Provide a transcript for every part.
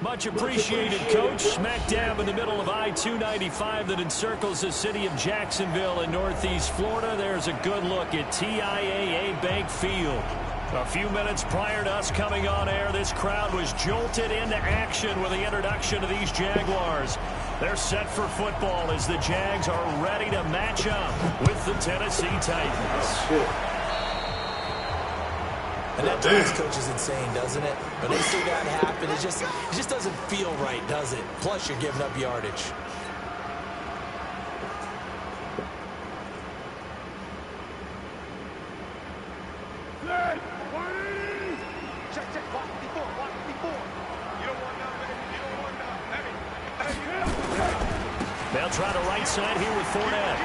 Much appreciated, Coach. Smack dab in the middle of I-295 that encircles the city of Jacksonville in Northeast Florida. There's a good look at TIAA Bank Field. A few minutes prior to us coming on air, this crowd was jolted into action with the introduction of these Jaguars. They're set for football as the Jags are ready to match up with the Tennessee Titans. And that Giants coach is insane, doesn't it? When they see that happen, it just doesn't feel right, does it? Plus, you're giving up yardage. They'll try to right side here with Fournette.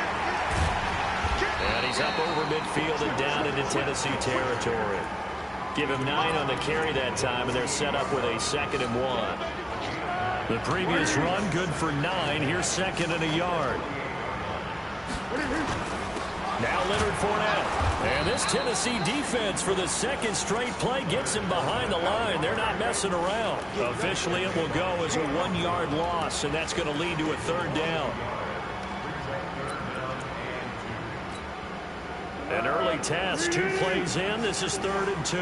And he's up over midfield and down into Tennessee territory. Give him 9 on the carry that time, and they're set up with a 2nd and 1. The previous run, good for 9. Here's 2nd and a yard. Now Leonard Fournette. And this Tennessee defense for the 2nd straight play gets him behind the line. They're not messing around. Officially, it will go as a 1-yard loss, and that's going to lead to a 3rd down. An early test, 2 plays in. This is 3rd and 2.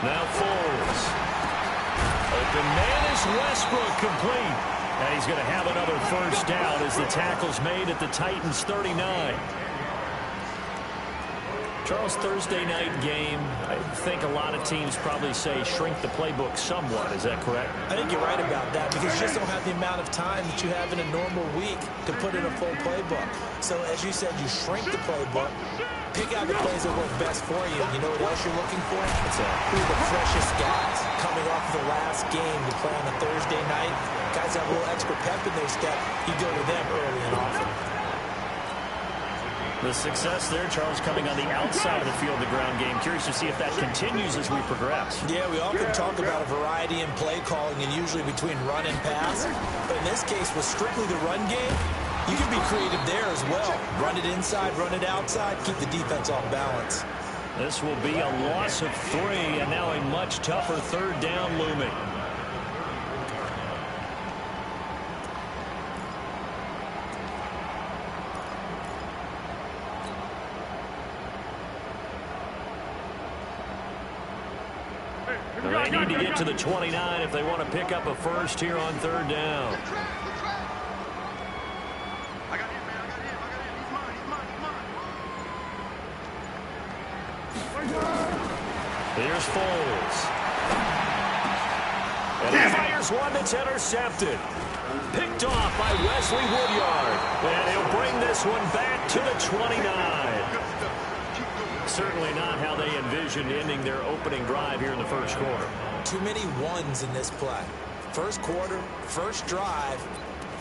Now Foles. Open man is Westbrook, complete. And he's going to have another 1st down as the tackle's made at the Titans' 39. Charles, Thursday night game, I think a lot of teams probably say shrink the playbook somewhat. Is that correct? I think you're right about that because you just don't have the amount of time that you have in a normal week to put in a full playbook. So as you said, you shrink the playbook, pick out the plays that work best for you. You know what else you're looking for? Who are the freshest guys coming off the last game to play on a Thursday night? Guys have a little extra pep in their step. You go to them early and often. The success there, Charles, coming on the outside of the field, the ground game. Curious to see if that continues as we progress. Yeah, we often talk about a variety in play calling and usually between run and pass. But in this case, with strictly the run game, you can be creative there as well. Run it inside, run it outside, keep the defense off balance. This will be a loss of 3, and now a much tougher 3rd down looming. They need to get to the 29 if they want to pick up a 1st here on 3rd down. Here's Foles. And he fires one that's intercepted. Picked off by Wesley Woodyard. And he'll bring this one back to the 29. Certainly not how they envisioned ending their opening drive here in the 1st quarter. Too many ones in this play. 1st quarter, 1st drive,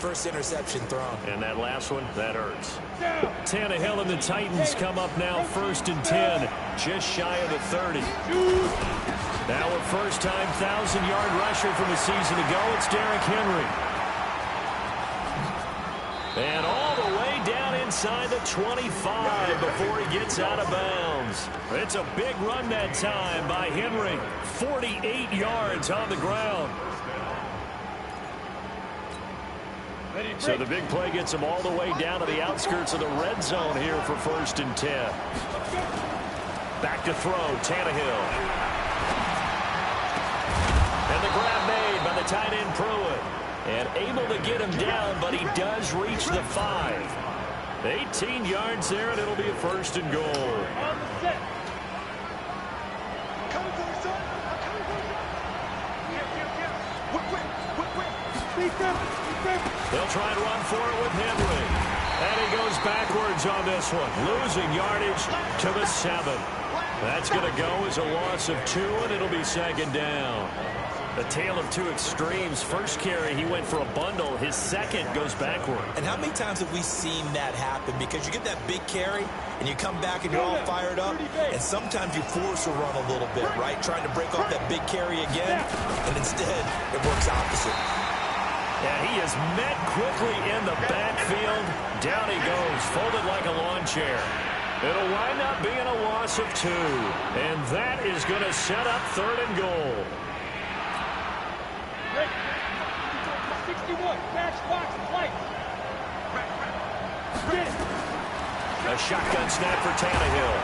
1st interception thrown. And that last one, that hurts. Tannehill and the Titans come up now 1st and 10, just shy of the 30. Now a first-time 1,000-yard rusher from a season ago, it's Derrick Henry. And all the way down inside the 25 before he gets out of bounds. It's a big run that time by Henry. 48 yards on the ground. So the big play gets him all the way down to the outskirts of the red zone here for 1st and 10. Back to throw, Tannehill. And the grab made by the tight end Pruitt. And able to get him down, but he does reach the 5. 18 yards there, and it'll be a 1st and goal. They'll try and run for it with Henry. And he goes backwards on this one, losing yardage to the 7. That's going to go as a loss of 2, and it'll be 2nd down. A tale of 2 extremes. First carry, he went for a bundle. His 2nd goes backward. And how many times have we seen that happen? Because you get that big carry, and you come back and you're all fired up, and sometimes you force a run a little bit, right? Trying to break off that big carry again, and instead it works opposite. And he is met quickly in the backfield. Down he goes, folded like a lawn chair. It'll wind up being a loss loss of 2. And that is going to set up 3rd and goal. 61, match box, play. A shotgun snap for Tannehill.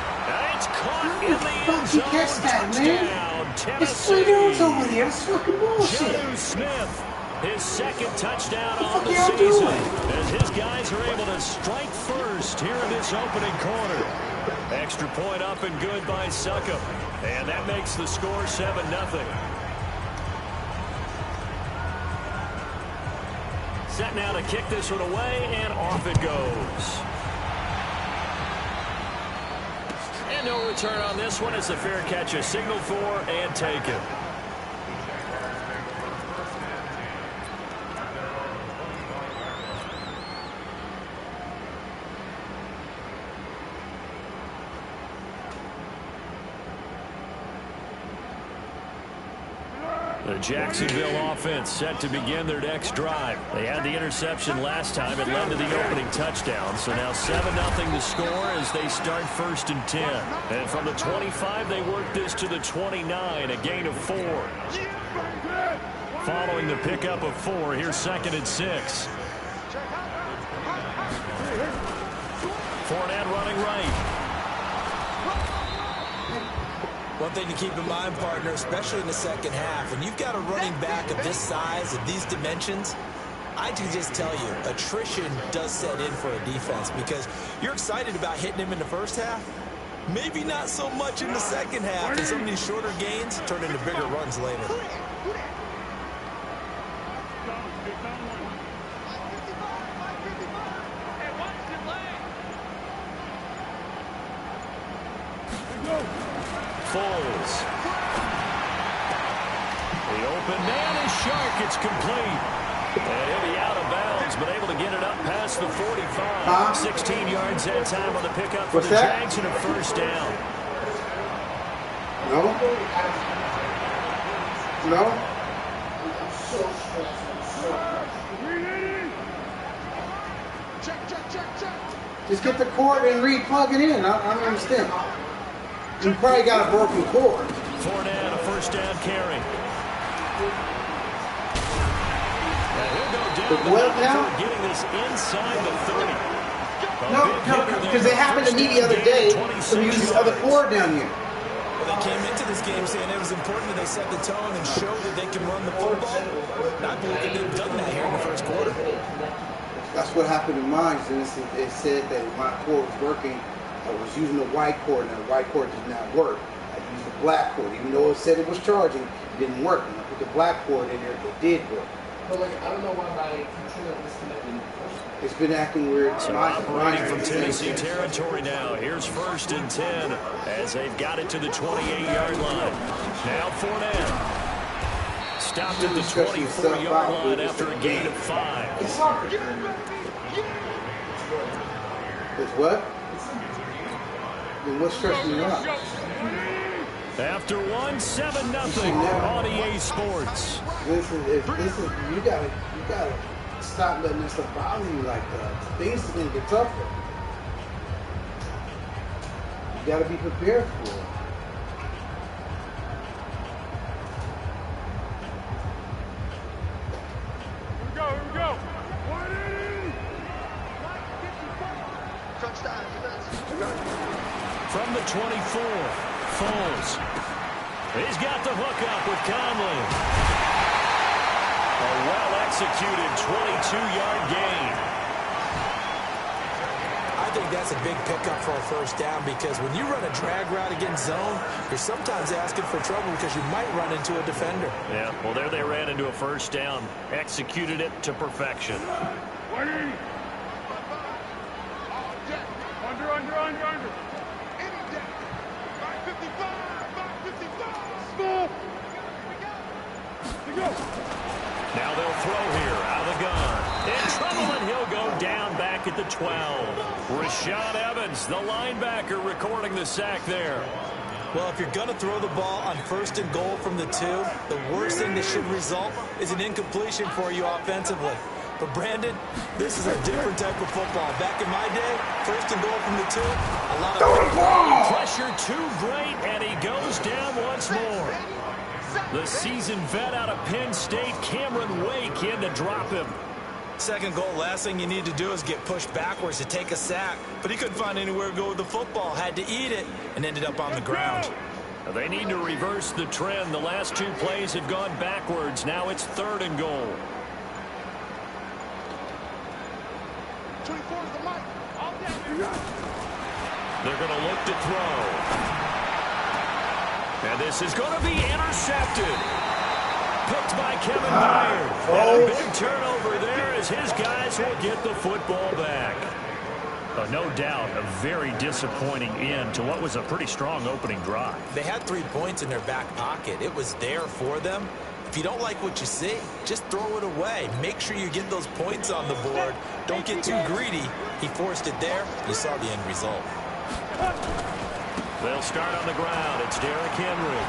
It's caught in the end zone. Touchdown, It's 3 yards over there. That's fucking bullshit. Jonnu Smith, his 2nd touchdown on the season. As his guys are able to strike first here in this opening quarter. Extra point up and good by Succop. And that makes the score 7-0. Set now to kick this one away, and off it goes. And no return on this one as the fair catch is signaled for and taken. The Jacksonville offense set to begin their next drive. They had the interception last time. It led to the opening touchdown. So now 7-0 to score as they start 1st and 10. And from the 25, they work this to the 29, a gain of 4. Following the pickup of 4, here's 2nd and 6. Fournette running right. One thing to keep in mind, partner, especially in the second half, when you've got a running back of this size, of these dimensions, I can just tell you, attrition does set in for a defense because you're excited about hitting him in the first half. Maybe not so much in the second half, and some of these shorter gains turn into bigger runs later. Foles. The open man is Shark. It's complete. And he'll be out of bounds, but able to get it up past the 45. 16 yards that time on the pickup for the Jags and a 1st down. No. No. Just get the cord and re-plug it in. I don't understand. You probably got a broken cord. Fournette, a 1st down carry. He'll go down getting this inside the 30. No, because they happened to me the other day to use this other cord down here. Well, they came into this game saying it was important that they set the tone and show that they can run the football. And I believe that they've done that here in the 1st quarter. That's what happened in mine. It said that my cord was working. I was using the white cord, and the white cord did not work. I used the black cord. Even though it said it was charging, it didn't work. When I put the black cord in there, it did work. But like, I don't know why my computer disconnected in the first place. It's been acting weird. So operating from Tennessee territory now. Here's 1st and 10 as they've got it to the 28-yard line. Now Fournette. Stopped at the 24-yard line after a gain of 5. It's what? Then what's stressing you out? After 1, 7-0 on EA Sports. You gotta stop letting this stuff bother you like that. Things are gonna get tougher. You gotta be prepared for it. Here we go. From the 24, Foles. He's got the hook up with Conley. A well-executed 22-yard gain. I think that's a big pickup for a 1st down because when you run a drag route against zone, you're sometimes asking for trouble because you might run into a defender. Yeah, well, there they ran into a 1st down. Executed it to perfection. Under. Now they'll throw here out of the gun. In trouble, and he'll go down back at the 12. Rashaan Evans, the linebacker, recording the sack there. Well, if you're going to throw the ball on 1st and goal from the 2, the worst thing that should result is an incompletion for you offensively. But, Brandon, this is a different type of football. Back in my day, first and goal from the 2, a lot of pressure too great, and he goes down once more. The seasoned vet out of Penn State, Cameron Wake, in to drop him. Second goal, last thing you need to do is get pushed backwards to take a sack. But he couldn't find anywhere to go with the football, had to eat it, and ended up on the ground. They need to reverse the trend. The last 2 plays have gone backwards. Now it's 3rd and goal. 24 to the mic. All day. They're going to look to throw. And this is going to be intercepted. Picked by Kevin Byard. And a big turnover there as his guys will get the football back. No doubt a very disappointing end to what was a pretty strong opening drive. They had 3 points in their back pocket. It was there for them. If you don't like what you see, just throw it away. Make sure you get those points on the board. Don't get too greedy. He forced it there. You saw the end result. They'll start on the ground. It's Derrick Henry.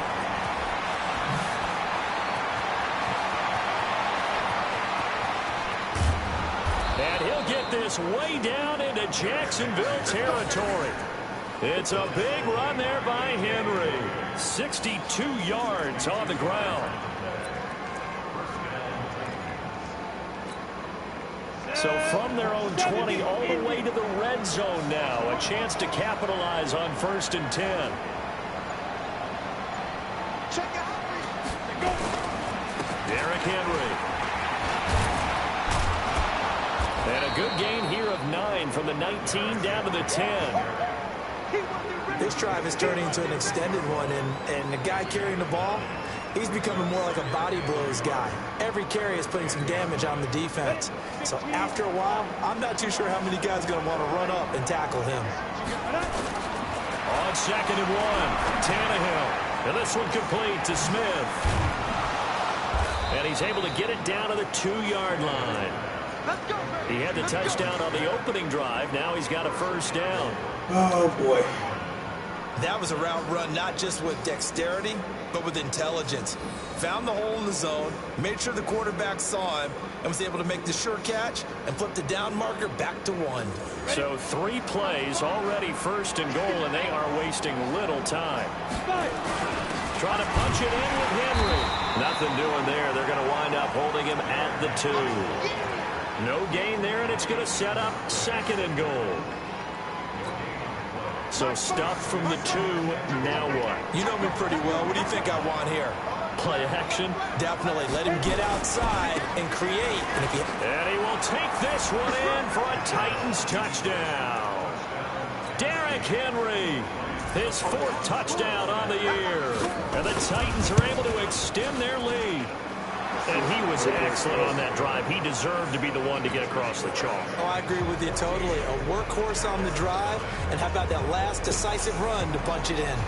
And he'll get this way down into Jacksonville territory. It's a big run there by Henry. 62 yards on the ground. So from their own 20 all the way to the red zone now. A chance to capitalize on 1st and 10. Derrick Henry. And a good gain here of 9 from the 19 down to the 10. This drive is turning into an extended one, and the guy carrying the ball, he's becoming more like a body blows guy. Every carry is putting some damage on the defense. So after a while, I'm not too sure how many guys are going to want to run up and tackle him. On 2nd and 1, Tannehill. And this one complete to Smith. And he's able to get it down to the 2-yard line. He had the touchdown on the opening drive. Now he's got a 1st down. Oh, boy. That was a route run not just with dexterity, but with intelligence. Found the hole in the zone, made sure the quarterback saw him, and was able to make the sure catch and flip the down marker back to 1. So 3 plays, already 1st and goal, and they are wasting little time. Trying to punch it in with Henry. Nothing doing there. They're going to wind up holding him at the 2. No gain there, and it's going to set up 2nd and goal. So stuffed from the 2, now what? You know me pretty well. What do you think I want here? Play action? Definitely. Let him get outside and create. And he will take this one in for a Titans touchdown. Derrick Henry, his 4th touchdown on the year. And the Titans are able to extend their lead. And he was excellent on that drive. He deserved to be the one to get across the chalk. Oh, I agree with you totally. A workhorse on the drive, and how about that last decisive run to punch it in?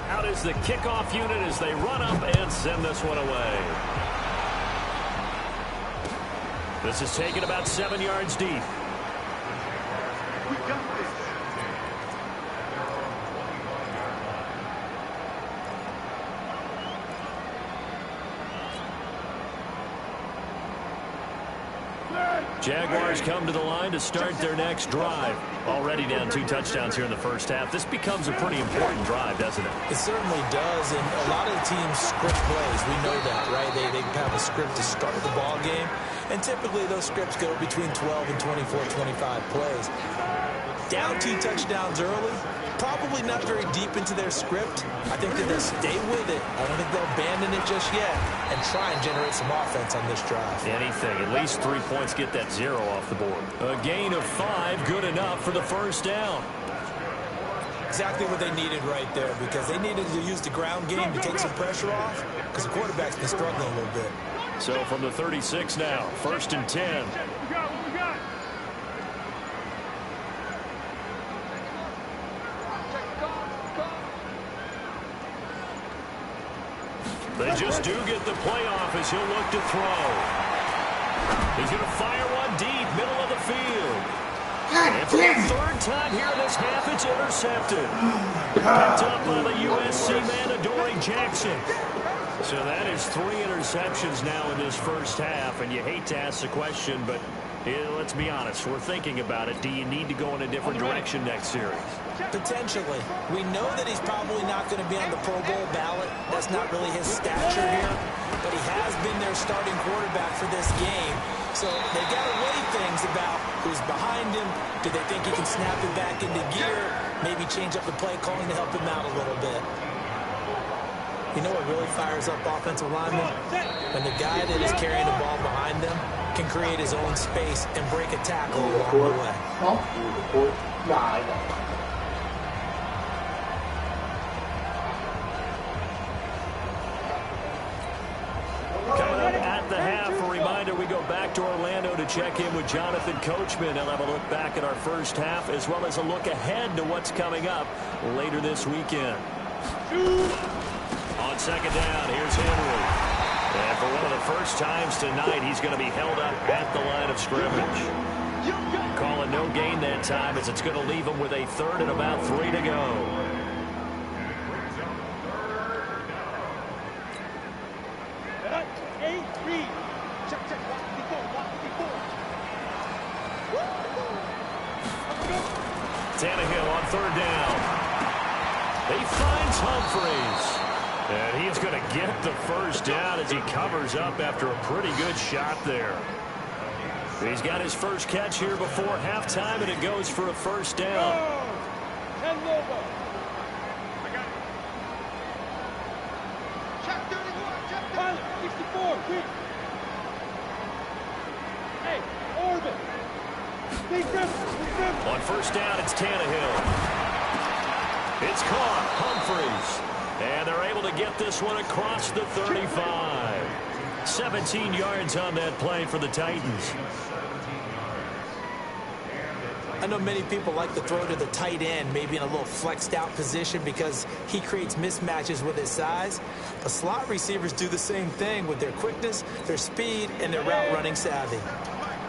Out is the kickoff unit as they run up and send this one away. This is taken about 7 yards deep. Jaguars come to the line to start their next drive. Already down 2 touchdowns here in the 1st half. This becomes a pretty important drive, doesn't it? It certainly does, and a lot of the teams script plays. We know that, right? They have a script to start the ball game, and typically those scripts go between 12 and 24, 25 plays. Down 2 touchdowns early, probably not very deep into their script. I think that they'll stay with it. I don't think they'll abandon it just yet and try and generate some offense on this drive. Anything. At least 3 points, get that 0 off the board. A gain of 5, good enough for the 1st down. Exactly what they needed right there, because they needed to use the ground game to take some pressure off, because the quarterback's been struggling a little bit. So from the 36 now, 1st and 10. What we got? They just do get the playoff as he'll look to throw. He's going to fire one deep, middle of the field. And for the 3rd time here in this half, it's intercepted. Picked up by the USC man, Adoree Jackson. So that is 3 interceptions now in this first half, and you hate to ask the question, but let's be honest, we're thinking about it. Do you need to go in a different direction next series? Potentially. We know that he's probably not going to be on the Pro Bowl ballot. That's not really his stature here, but he has been their starting quarterback for this game. So they got to weigh things about who's behind him. Do they think he can snap it back into gear? Maybe change up the play calling to help him out a little bit. You know what really fires up offensive linemen? When the guy that is carrying the ball behind them can create his own space and break a tackle along the way. Coming up at the half, a reminder, we go back to Orlando to check in with Jonathan Coachman. He'll have a look back at our first half as well as a look ahead to what's coming up later this weekend. On second down, here's Henry. And for one of the first times tonight, he's going to be held up at the line of scrimmage. Calling no gain that time as it's going to leave him with a third and about 3 to go. Tannehill on third down. He finds Humphreys. And he's going to get the first down as he covers up after a pretty good shot there. He's got his first catch here before halftime, and it goes for a first down. On first down, it's Tannehill. It's caught. Humphreys. And they're able to get this one across the 35. 17 yards on that play for the Titans. I know many people like to throw to the tight end, maybe in a little flexed out position because he creates mismatches with his size. But slot receivers do the same thing with their quickness, their speed, and their route running savvy.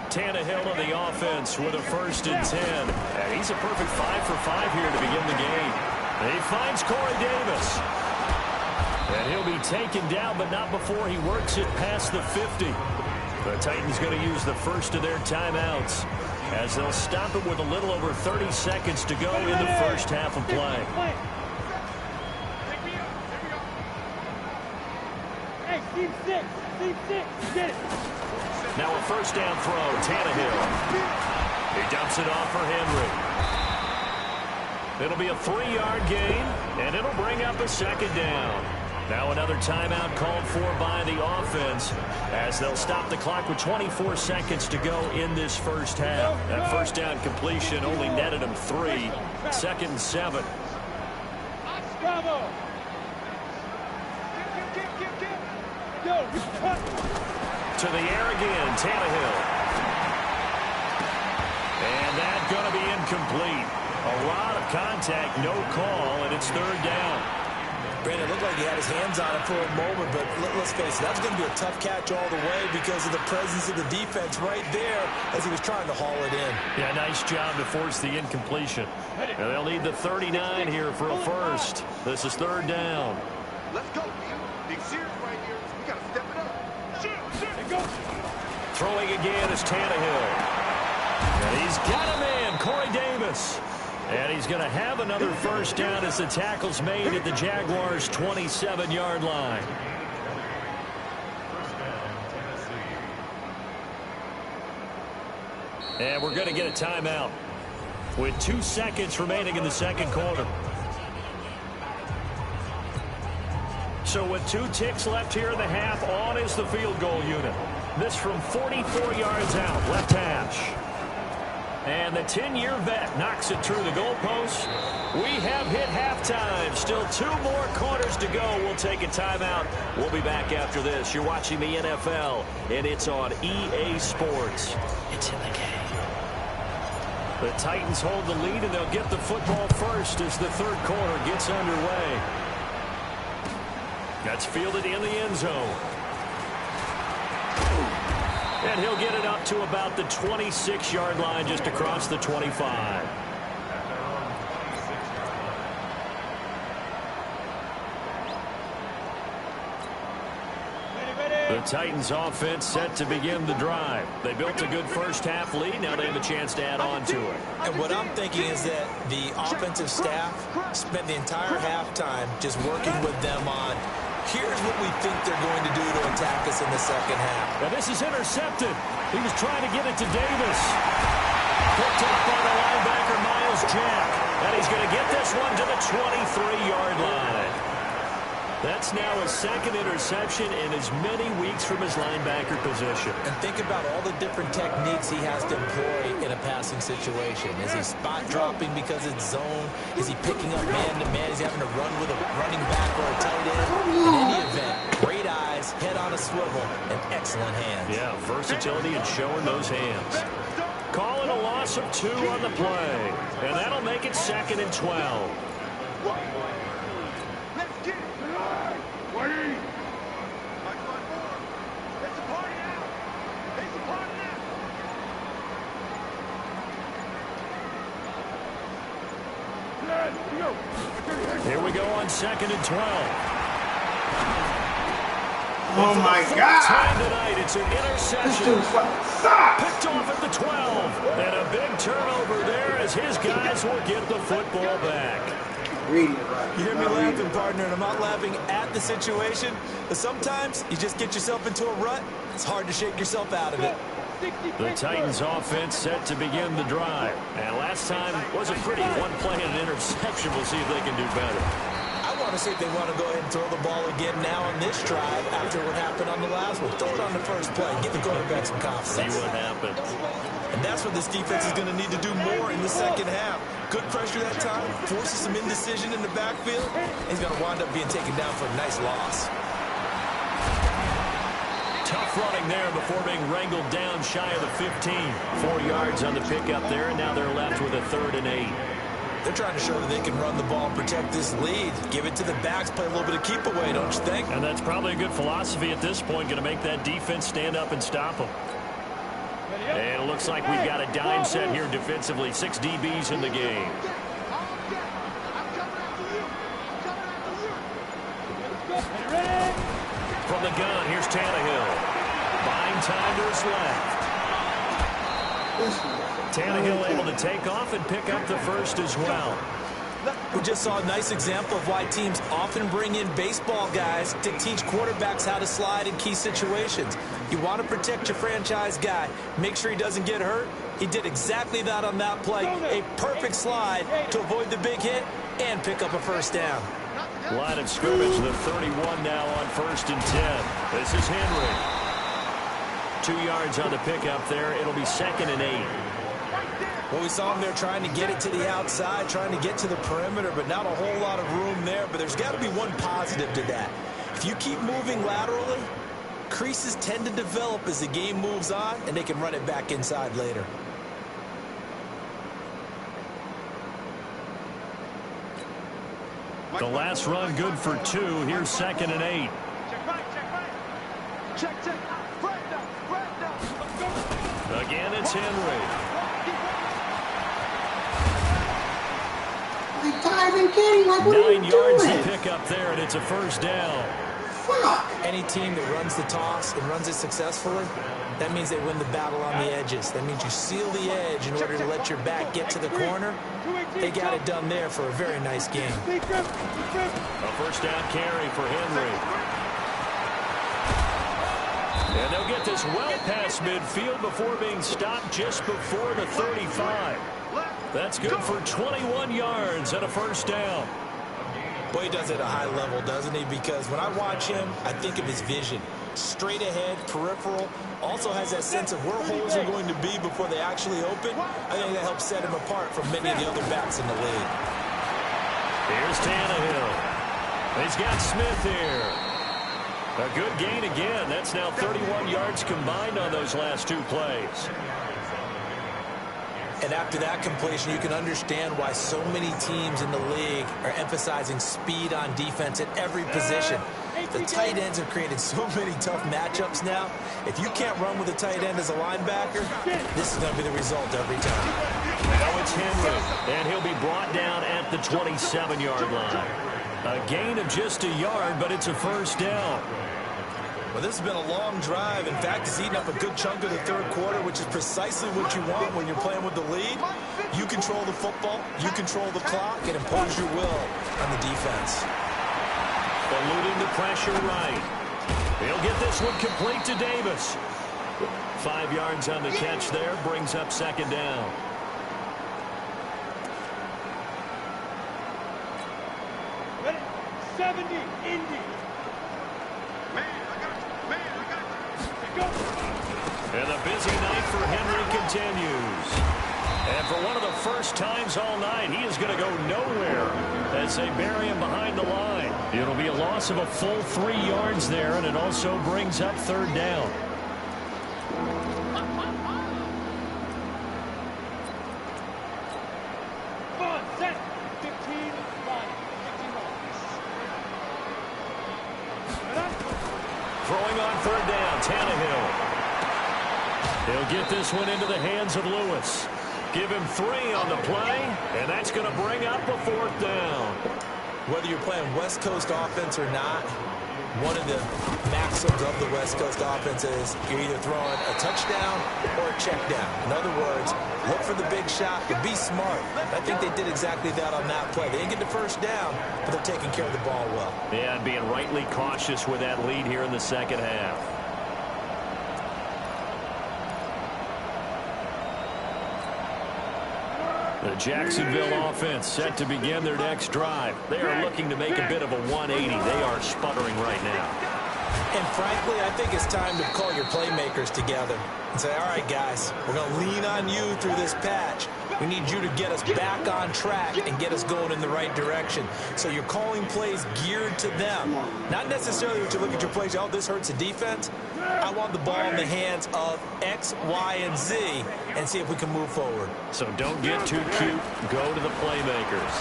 Tannehill on the offense with a 1st and 10. And he's a perfect 5 for 5 here to begin the game. He finds Corey Davis. And he'll be taken down, but not before he works it past the 50. The Titans going to use the first of their timeouts as they'll stop it with a little over 30 seconds to go in the first half of play. Hey, team 6, get it. Now a first down throw, Tannehill. He dumps it off for Henry. It'll be a 3-yard gain, and it'll bring up a second down. Now another timeout called for by the offense as they'll stop the clock with 24 seconds to go in this first half. That first down completion only netted him 3. 2nd and 7. To the air again, Tannehill. And that's going to be incomplete. A lot of contact, no call, and it's 3rd down. Brandon, it looked like he had his hands on it for a moment, but let's face it, that's going to be a tough catch all the way because of the presence of the defense right there as he was trying to haul it in. Yeah, nice job to force the incompletion. And they'll need the 39 here for a first. This is 3rd down. Let's go. Big series right here. We got to step it up. Throwing again is Tannehill. And he's got a man, Corey Davis. And he's going to have another first down as the tackle's made at the Jaguars' 27-yard line. And we're going to get a timeout with 2 seconds remaining in the second quarter. So with 2 ticks left here in the half, on is the field goal unit. This from 44 yards out, left hash. And the 10-year vet knocks it through the goalpost. We have hit halftime. Still 2 more quarters to go. We'll take a timeout. We'll be back after this. You're watching the NFL, and it's on EA Sports. It's in the game. The Titans hold the lead, and they'll get the football first as the 3rd quarter gets underway. That's fielded in the end zone. And he'll get it up to about the 26-yard line, just across the 25. The Titans offense set to begin the drive. They built a good first half lead. Now they have a chance to add on to it. And what I'm thinking is that the offensive staff spent the entire halftime just working with them on, here's what we think they're going to do to attack us in the second half. Now this is intercepted. He was trying to get it to Davis. Picked up by the linebacker, Miles Jack. And he's going to get this one to the 23-yard line. That's now his second interception in as many weeks from his linebacker position. And think about all the different techniques he has to employ in a passing situation. Is he spot dropping because it's zone? Is he picking up man-to-man? Is he having to run with a running back or a tight end? In any event, great eyes, head on a swivel, and excellent hands. Yeah, versatility and showing those hands. Calling a loss of 2 on the play. And that'll make it 2nd and 12. Here we go on 2nd and 12. Oh my God! Tonight, it's an interception. Picked off at the 12. And a big turnover there as his guys will get the football back. Reading it right. You hear me laughing, partner, and I'm not laughing at the situation, but sometimes you just get yourself into a rut. It's hard to shake yourself out of it. The Titans offense set to begin the drive. And last time was a pretty one-play and an interception. We'll see if they can do better. I want to see if they want to go ahead and throw the ball again now on this drive after what happened on the last one. Throw it on the first play. Give the quarterback some confidence. See what happens. And that's what this defense is going to need to do more in the second half. Good pressure that time. Forces some indecision in the backfield. He's going to wind up being taken down for a nice loss. Tough running there before being wrangled down shy of the 15. 4 yards on the pickup there, and now they're left with a 3rd and 8. They're trying to show that they can run the ball and protect this lead. Give it to the backs, play a little bit of keep away, don't you think? And that's probably a good philosophy at this point, going to make that defense stand up and stop them. And it looks like we've got a dime set here defensively. 6 DBs in the game. From the gun, here's Tannehill. Buying time to his left. Tannehill able to take off and pick up the first as well. We just saw a nice example of why teams often bring in baseball guys to teach quarterbacks how to slide in key situations. You want to protect your franchise guy. Make sure he doesn't get hurt. He did exactly that on that play. A perfect slide to avoid the big hit and pick up a first down. Line of scrimmage, the 31 now on 1st and 10. This is Henry. 2 yards on the pickup there. It'll be 2nd and 8. Well, we saw him there trying to get it to the outside, trying to get to the perimeter, but not a whole lot of room there. But there's got to be one positive to that. If you keep moving laterally, creases tend to develop as the game moves on, and they can run it back inside later. The last run good for 2. Here's 2nd and 8. Again, it's Henry. Like, diving, Kenny, like, what are you 9 yards doing? to pick up there, and it's a first down. Fuck. Any team that runs the toss and runs it successfully, that means they win the battle on the edges. That means you seal the edge in order to let your back get to the corner. They got it done there for a very nice game. A first down carry for Henry. And they'll get this well past midfield before being stopped just before the 35. That's good for 21 yards and a first down. Boy, he does it at a high level, doesn't he? Because when I watch him, I think of his vision. Straight ahead, peripheral. Also has that sense of where holes are going to be before they actually open. I think that helps set him apart from many of the other backs in the league. Here's Tannehill. He's got Smith here. A good gain again. That's now 31 yards combined on those last 2 plays. And after that completion, you can understand why so many teams in the league are emphasizing speed on defense at every position. The tight ends have created so many tough matchups now. If you can't run with a tight end as a linebacker, this is going to be the result every time. Now it's Henry, and he'll be brought down at the 27-yard line. A gain of just a yard, but it's a first down. Well, this has been a long drive. In fact, it's eaten up a good chunk of the third quarter, which is precisely what you want when you're playing with the lead. You control the football, you control the clock, and impose your will on the defense. Eluding the pressure right. He'll get this one complete to Davis. 5 yards on the catch there, brings up second down. Ready? 70, Indy. And the busy night for Henry continues. And for one of the first times all night, he is going to go nowhere as they bury him behind the line. It'll be a loss of a full 3 yards there, and it also brings up third down. Come on, set. 15, line. 15 line. Throwing on third down, Tannehill. He'll get this one into the hands of Lewis. Give him 3 on the play, and that's going to bring up a fourth down. Whether you're playing West Coast offense or not, one of the maxims of the West Coast offense is you're either throwing a touchdown or a check down. In other words, look for the big shot, but be smart. I think they did exactly that on that play. They didn't get the first down, but they're taking care of the ball well. Yeah, and being rightly cautious with that lead here in the second half. The Jacksonville offense set to begin their next drive. They are looking to make a bit of a 180. They are sputtering right now. And frankly, I think it's time to call your playmakers together and say, all right, guys, we're going to lean on you through this patch. We need you to get us back on track and get us going in the right direction. So you're calling plays geared to them. Not necessarily when you look at your plays, oh, this hurts the defense. I want the ball in the hands of X, Y, and Z and see if we can move forward. So don't get too cute. Go to the playmakers.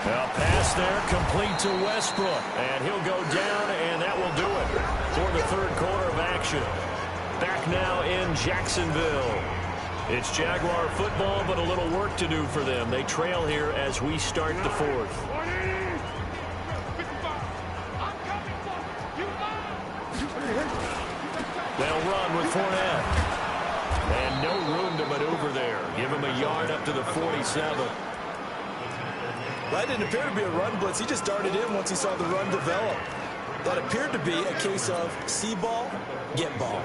A pass there complete to Westbrook. And he'll go down, and that will do it for the third quarter of action. Back now in Jacksonville. It's Jaguar football, but a little work to do for them. They trail here as we start the fourth. They'll run with Fournette. And no room to maneuver there. Give him a yard up to the 47. That didn't appear to be a run blitz. He just darted in once he saw the run develop. That appeared to be a case of see ball, get ball.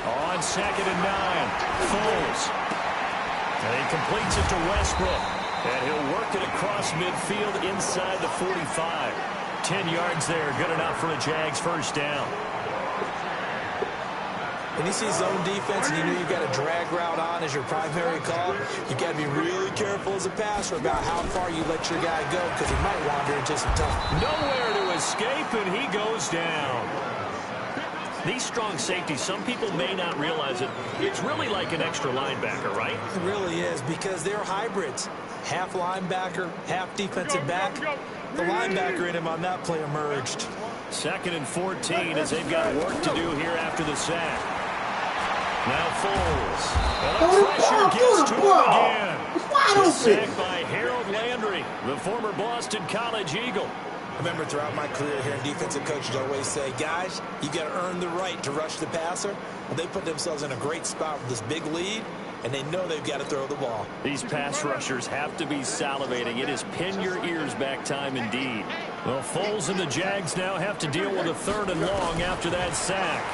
On second and 9, Foles. And he completes it to Westbrook. And he'll work it across midfield inside the 45. 10 yards there, good enough for a Jags first down. When you see zone defense and you know you've got a drag route on as your primary call, you've got to be really careful as a passer about how far you let your guy go because he might wander into some time. Nowhere to escape, and he goes down. These strong safeties, some people may not realize it. It's really like an extra linebacker, right? It really is because they're hybrids. Half linebacker, half defensive back. The linebacker in him on that play emerged. 2nd and 14 as they've got work to do here after the sack. Now Foles. And the pressure gets to him again. It's sacked by Harold Landry, the former Boston College Eagle. I remember throughout my career here in defensive coaches always say, guys, you got to earn the right to rush the passer. Well, they put themselves in a great spot with this big lead, and they know they've got to throw the ball. These pass rushers have to be salivating. It is pin your ears back time indeed. Well, Foles and the Jags now have to deal with a 3rd and long after that sack.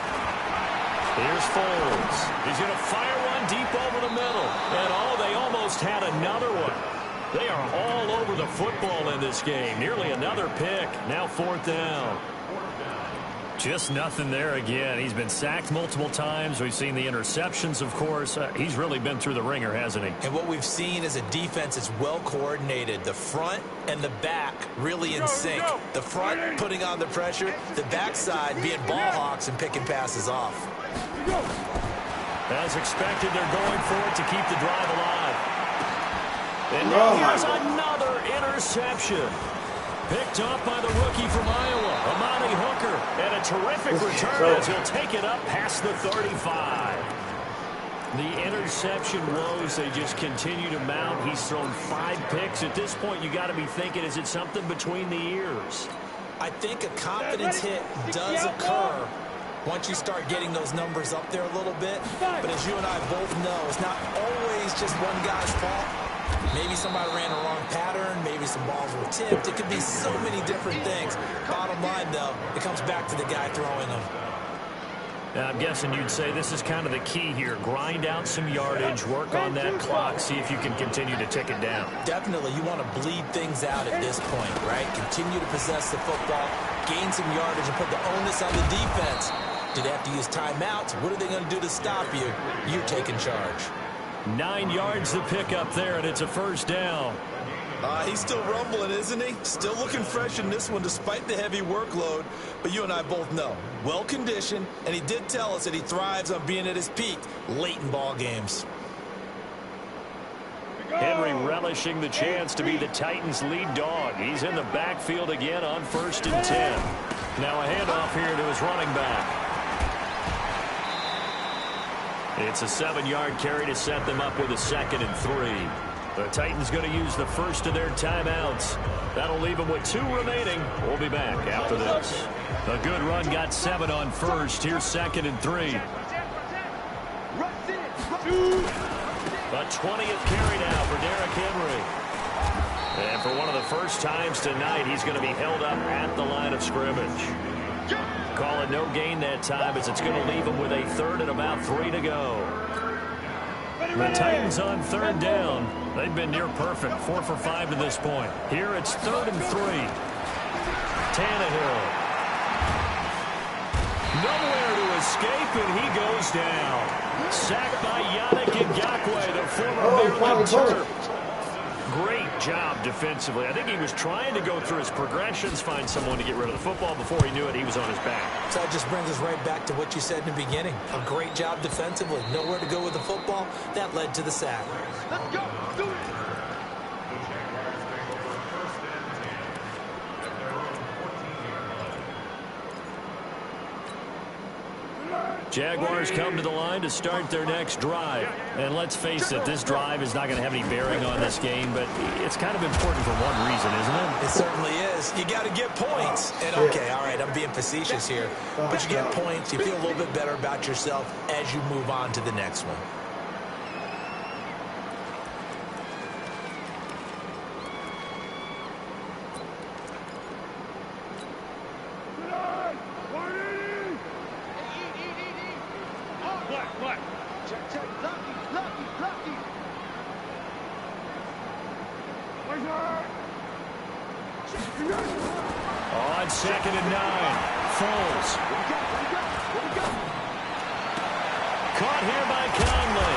Here's Foles. He's going to fire one deep over the middle. And, they almost had another one. They are all over the football in this game. Nearly another pick. Now 4th down. Just nothing there again. He's been sacked multiple times. We've seen the interceptions, of course. He's really been through the ringer, hasn't he? And what we've seen is a defense that's well coordinated. The front and the back really in sync. The front putting on the pressure. The backside being ball hawks and picking passes off. As expected, they're going for it to keep the drive alive. And now here's another interception. Picked off by the rookie from Iowa, Amani Hooker. And a terrific return as he'll take it up past the 35. The interception woes, they just continue to mount. He's thrown 5 picks. At this point, you got to be thinking, is it something between the ears? I think a confidence hit does occur once you start getting those numbers up there a little bit. But as you and I both know, it's not always just one guy's fault. Maybe somebody ran the wrong pattern. Maybe some balls were tipped. It could be so many different things. Bottom line, though, it comes back to the guy throwing them. I'm guessing you'd say this is kind of the key here. Grind out some yardage, work on that clock, see if you can continue to tick it down. Definitely. You want to bleed things out at this point, right? Continue to possess the football, gain some yardage, and put the onus on the defense. Do they have to use timeouts? What are they going to do to stop you? You're taking charge. 9 yards to pick up there, and it's a first down. He's still rumbling, isn't he? Still looking fresh in this one despite the heavy workload. But you and I both know, well-conditioned, and he did tell us that he thrives on being at his peak late in ball games. Henry relishing the chance to be the Titans' lead dog. He's in the backfield again on 1st and 10. Now a handoff here to his running back. It's a 7-yard carry to set them up with a 2nd and 3. The Titans going to use the first of their timeouts. That'll leave them with 2 remaining. We'll be back after this. A good run got 7 on 1st. Here's 2nd and 3. A 20th carry now for Derrick Henry. And for one of the first times tonight, he's going to be held up at the line of scrimmage. Call it no gain that time as it's going to leave him with a 3rd and about 3 to go. The Titans on 3rd down. They've been near perfect, 4 for 5 to this point. Here it's 3rd and 3. Tannehill. Nowhere to escape, and he goes down. Sacked by Yannick Ngakoue, the former Maryland Terp. Great job defensively. I think he was trying to go through his progressions, find someone to get rid of the football. Before he knew it, he was on his back. So that just brings us right back to what you said in the beginning. A great job defensively. Nowhere to go with the football. That led to the sack. Let's go. Do it. Jaguars come to the line to start their next drive. And let's face it, this drive is not going to have any bearing on this game, but it's kind of important for one reason, isn't it? It certainly is. You got to get points. And okay, all right, I'm being facetious here, but you get points. You feel a little bit better about yourself as you move on to the next one. On 2nd and 9, Foles. Caught here by Conley.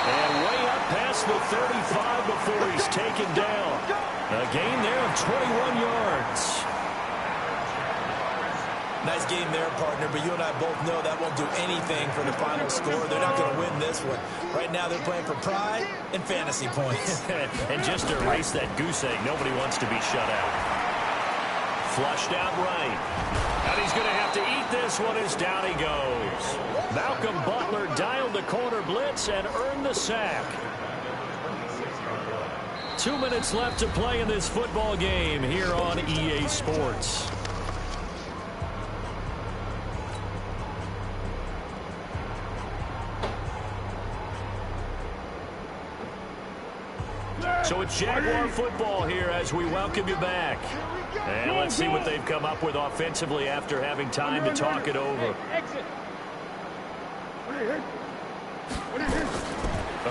And way up past the 35 before he's taken down. A gain there of 21 yards. Nice game there, partner, but you and I both know that won't do anything for the final score. They're not going to win this one. Right now they're playing for pride and fantasy points. And just to erase that goose egg, nobody wants to be shut out. Flushed out right. And he's going to have to eat this one as down he goes. Malcolm Butler dialed the corner blitz and earned the sack. 2 minutes left to play in this football game here on EA Sports. So it's Jaguar football here as we welcome you back. And let's see what they've come up with offensively after having time to talk it over.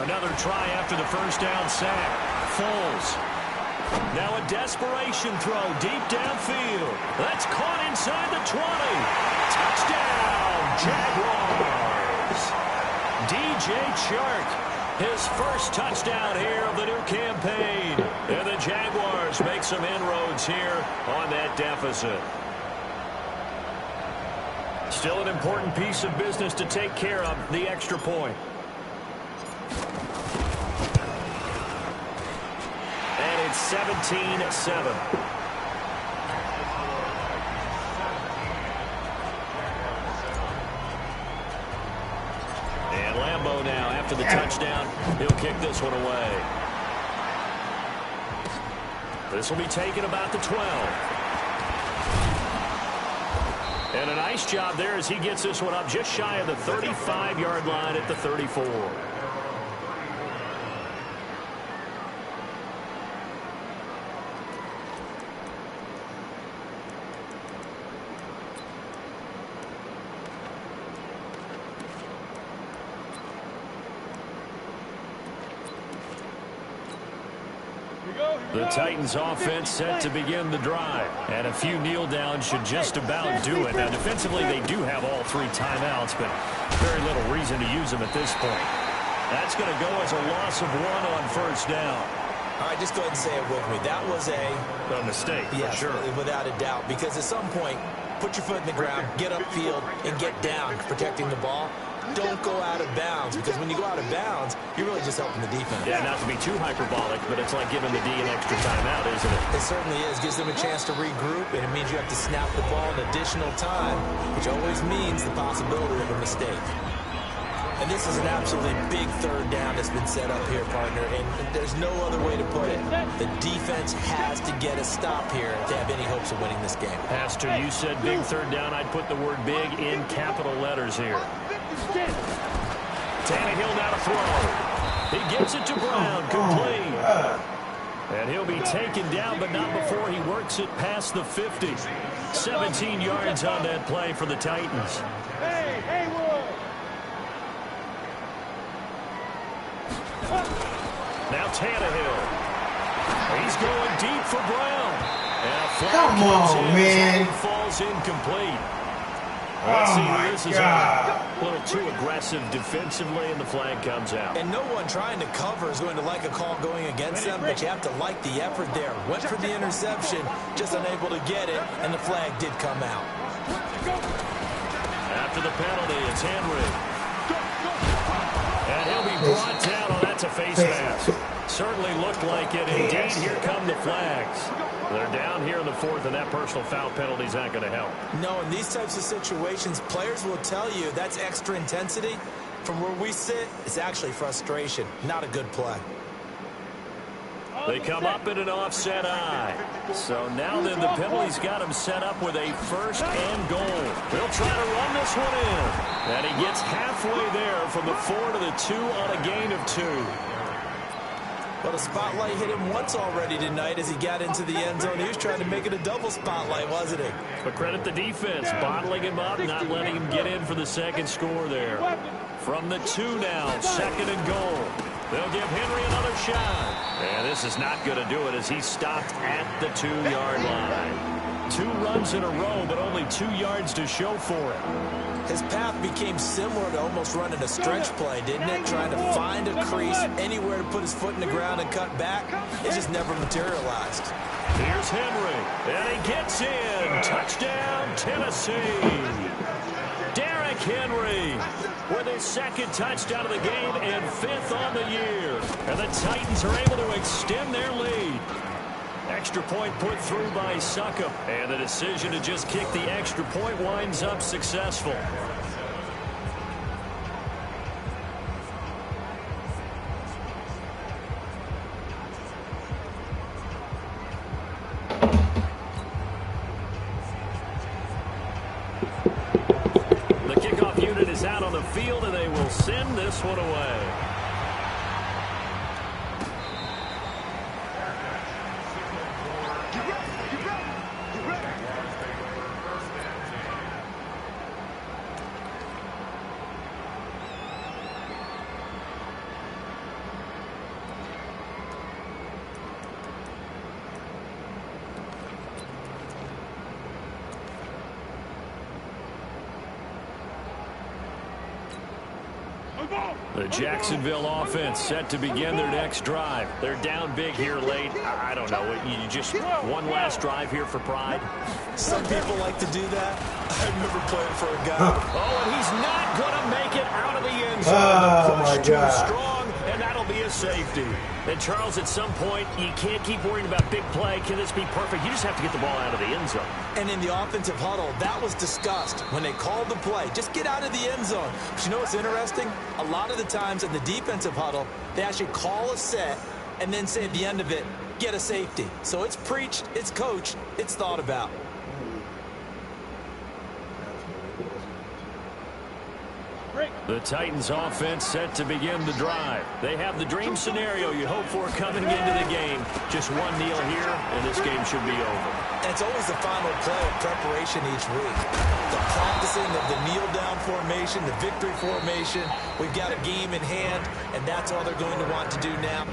Another try after the first down sack. Foles. Now a desperation throw deep downfield. That's caught inside the 20. Touchdown, Jaguars. DJ Chark. His first touchdown here of the new campaign. And the Jaguars make some inroads here on that deficit. Still an important piece of business to take care of, the extra point. And it's 17-7. kick this one away. This will be taken about the 12. And a nice job there as he gets this one up just shy of the 35-yard line at the 34. The Titans offense set to begin the drive. And a few kneel downs should just about do it. Now, defensively, they do have all 3 timeouts, but very little reason to use them at this point. That's going to go as a loss of 1 on first down. All right, just go ahead and say it with me. That was a mistake, yes, for sure. Without a doubt, because at some point, put your foot in the ground, get upfield, and get down protecting the ball. Don't go out of bounds, because when you go out of bounds, you're really just helping the defense. Yeah, not to be too hyperbolic, but it's like giving the D an extra timeout, isn't it? It certainly is. Gives them a chance to regroup, and it means you have to snap the ball an additional time, which always means the possibility of a mistake. And this is an absolutely big third down that's been set up here, partner, and there's no other way to put it. The defense has to get a stop here to have any hopes of winning this game. Pastor, you said big third down. I'd put the word big in capital letters here. Tannehill now to throw. He gets it to Brown, complete. And he'll be taken down, but not before he works it past the 50. 17 yards on that play for the Titans. Hey, Haywood! Now Tannehill. He's going deep for Brown. And a flag Come on, man. Falls incomplete. Let's see who this is on. A little too aggressive defensively, and the flag comes out. And no one trying to cover is going to like a call going against them, but you have to like the effort there. Went for the interception, just unable to get it, and the flag did come out. After the penalty, it's Henry. And he'll be brought down. Oh, that's a face mask. Certainly looked like it. Indeed, here come the flags. They're down here in the 4th, and that personal foul penalty is not going to help. No, in these types of situations, players will tell you that's extra intensity. From where we sit, it's actually frustration, not a good play. They come up in an offset eye. So now then the penalty's got him set up with a 1st and goal. They'll try to run this one in. And he gets halfway there from the 4 to the 2 on a gain of 2. Well, the spotlight hit him once already tonight as he got into the end zone. He was trying to make it a double spotlight, wasn't he? But credit the defense, bottling him up, not letting him get in for the second score there. From the 2 now, 2nd and goal. They'll give Henry another shot. And this is not going to do it as he's stopped at the 2-yard line. 2 runs in a row, but only 2 yards to show for it. His path became similar to almost running a stretch play, didn't it? Trying to find a crease, anywhere to put his foot in the ground and cut back. It just never materialized. Here's Henry, and he gets in. Touchdown, Tennessee. Derrick Henry with his 2nd touchdown of the game and 5th on the year. And the Titans are able to extend their lead. Extra point put through by Succop. And the decision to just kick the extra point winds up successful. The kickoff unit is out on the field, and they will send this one away. The Jacksonville offense set to begin their next drive. They're down big here late. I don't know. You just one last drive here for pride? Some people like to do that. I remember playing for a guy. Oh, and he's not going to make it out of the end zone. The push too strong, and that'll be a safety. And, Charles, at some point, you can't keep worrying about big play. Can this be perfect? You just have to get the ball out of the end zone. And in the offensive huddle, that was discussed when they called the play. Just get out of the end zone. But you know what's interesting? A lot of the times in the defensive huddle, they actually call a set and then say at the end of it, get a safety. So it's preached, it's coached, it's thought about. The Titans offense set to begin the drive. They have the dream scenario you hope for coming into the game. Just one kneel here, and this game should be over. And it's always the final play of preparation each week. The practicing of the kneel-down formation, the victory formation. We've got a game in hand, and that's all they're going to want to do now.